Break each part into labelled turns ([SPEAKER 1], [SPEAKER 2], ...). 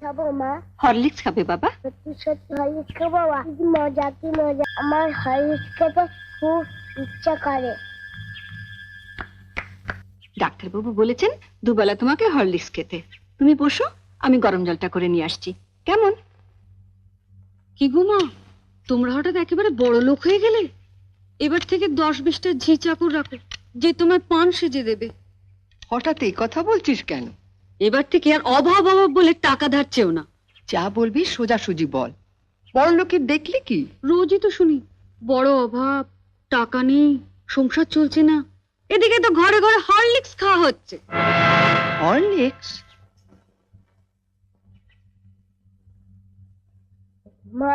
[SPEAKER 1] খাবো মা?
[SPEAKER 2] হরলিক্স খাবে বাবা?
[SPEAKER 1] সত্যি সত্যি হরলিক্স খাবো? কি মজা কি মজা! আমার হরলিক্স খেতে খুব ইচ্ছা করে।
[SPEAKER 2] ডাক্তারবাবু বলেছেন দুবেলা তোমাকে হরলিক্স খেতে। তুমি বসো, আমি গরম জলটা করে নিয়ে আসছি। কেমন?
[SPEAKER 3] কি গো মা, তোমরা হঠাৎ একেবারে বড় লোক হয়ে গেলে। এবার থেকে 10-20টা ঝি চাকর রাখো, যে তোমায় পান সেজে দেবে।
[SPEAKER 4] হঠাৎ এই কথা বলছিস কেন?
[SPEAKER 3] এবার থেকে আর অভাব অভাব বলে টাকা ধার চেও না।
[SPEAKER 4] যা বলবি সোজাসুজি বল। বড় লোকের দেখলি কি?
[SPEAKER 3] রোজই তো শুনি বড় অভাব, টাকা নেই, সংসার চলছে না। এদিকে তো ঘরে ঘরে হরলিক্স খাওয়া হচ্ছে।
[SPEAKER 4] হরলিক্স?
[SPEAKER 1] মা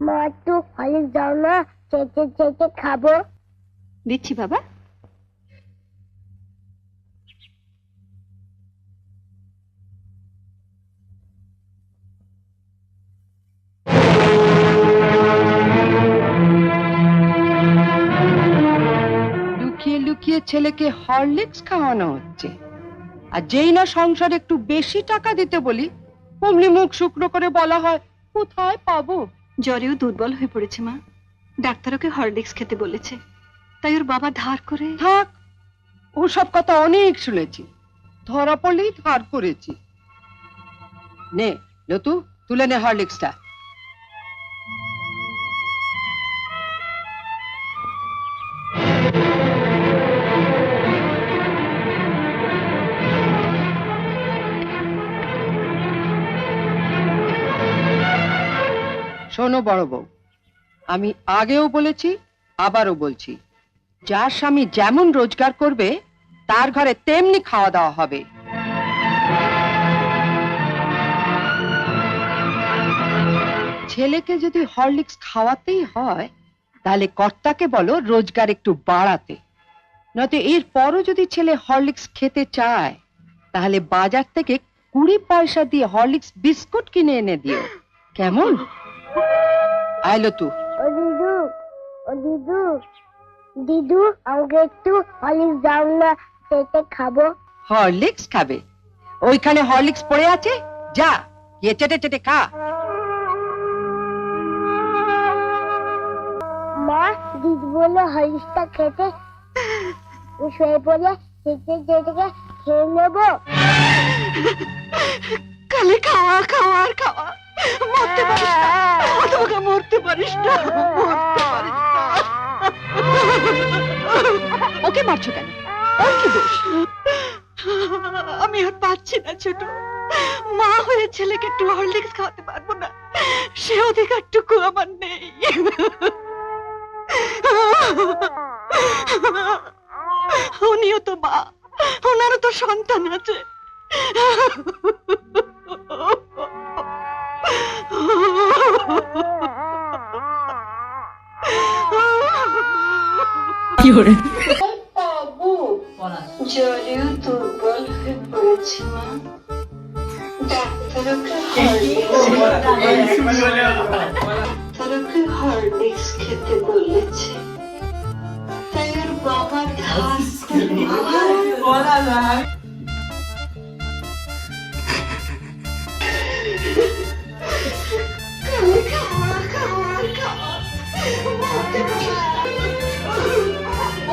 [SPEAKER 1] মা একটু হরলিক্স দাও না, চেটে চেটে খাবো।
[SPEAKER 2] দিচ্ছি বাবা।
[SPEAKER 4] লুকিয়ে লুকিয়ে ছেলেকে হরলিক্স খাওয়ানো হচ্ছে, আর যেই না সংসারে একটু বেশি টাকা দিতে বলি অমনি মুখ শুকনো করে বলা হয় কোথায় পাবো।
[SPEAKER 2] জ্বরেও দুর্বল হয়ে পড়েছে মা, ডাক্তার ওকে হরলিক্স খেতে বলেছে, তাই ওর বাবা ধার করে।
[SPEAKER 4] থাক, ওসব কথা অনেক শুনেছি, ধরা পড়লেই ধার করেছি। নে লতু, তুলে নে হরলিক্সটা। শোনো বড় বউ, আমি আগেও বলেছি আবারও বলছি, যার স্বামী যেমন রোজগার করবে তার ঘরে তেমনি খাওয়া দাওয়া হবে। ছেলেকে যদি হরলিক্স খাওয়াতেই হয় তাহলে কর্তাকে বলো রোজগার একটু বাড়াতে, নয়তো এর পরও যদি ছেলে হরলিক্স খেতে চায় তাহলে বাজার থেকে 20 পয়সা দিয়ে হরলিক্স বিস্কুট কিনে এনে দিও, কেমন? আইলো তু।
[SPEAKER 1] ও দিদু, ও দিদু, দিদু আমাকে একটু হরলিক্স দাও না, চেটে খাবো।
[SPEAKER 4] হরলিক্স খাবে? ওইখানে হরলিক্স পড়ে আছে, যা গিয়ে চেটে চেটে খা।
[SPEAKER 1] মা, দিদি বললো হরলিক্সটা খেতে, শুয়ে পড়ে চেটে চেটে খেয়ে নেবো।
[SPEAKER 2] খালি খাওয়া খাওয়া আর খাওয়া, মরতে পারিস না, তোমাকে মরতে পারিস না, মরতে পারিস না। ওকে মারছো কেন? ওর কি দোষ? আমি আর পাচ্ছি না ছোট, মা হয়ে ছেলেকে একটু হরলিক্স খাওয়াতে পারবো না, সে অধিকারটুকু আমার নেই। উনিও তো মা, ওনারও তো সন্তান আছে। জ্বরেও দুর্বল হয়ে পড়েছি মা, ডাক্তারকে হরলিক্স খেতে বলেছে, তাই ওর বাবা ধার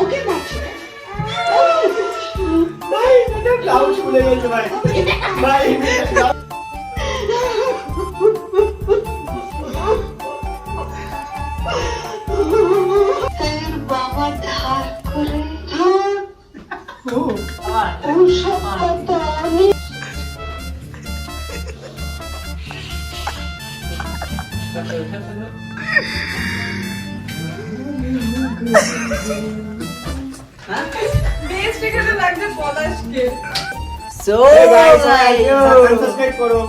[SPEAKER 2] ওকে মারছো কেন?
[SPEAKER 5] ভাই এটা ক্লাউড খুলে গেছে ভাই, ভাই
[SPEAKER 2] বাবা ধার করে ওসব কথা আমি
[SPEAKER 5] সো গাইস সাবস্ক্রাইব করো।